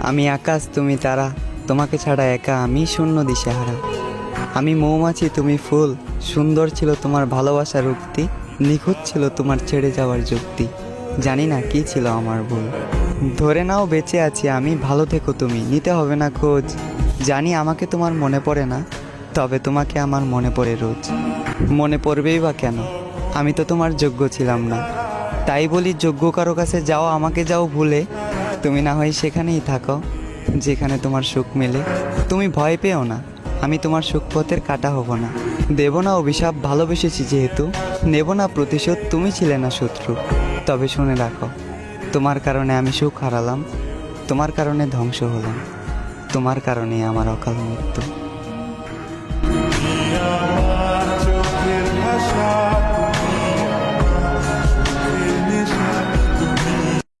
আমি আকাশ তুমি তারা, তোমাকে ছাড়া একা আমি শূন্য দিশেহারা। আমি মৌমাছি তুমি ফুল, সুন্দর ছিল তোমার ভালোবাসার উক্তি, নিখুঁত ছিল তোমার ছেড়ে যাওয়ার যুক্তি। জানি না কি ছিল আমার ভুল। ধরে নাও বেঁচে আছি আমি, ভালো থেকো তুমি, নিতে হবে না খোঁজ। জানি আমাকে তোমার মনে পড়ে না, তবে তোমাকে আমার মনে পড়ে রোজ। মনে পড়বেই বা কেন, আমি তো তোমার যোগ্য ছিলাম না। তাই বলি যোগ্য কারো কাছে যাও, আমাকে যাও ভুলে। তুমি না হয় সেখানেই থাকো যেখানে তোমার সুখ মেলে। তুমি ভয় পেও না, আমি তোমার সুখপথের কাটা হব না। দেব না অভিশাপ ভালোবেসেছি যেহেতু, নেব না প্রতিশোধ, তুমি ছিলে না শত্রু। তবে শুনে রাখো, তোমার কারণে আমি সুখ হারালাম, তোমার কারণে ধ্বংস হলাম, তোমার কারণে আমার অকাল মৃত্যু।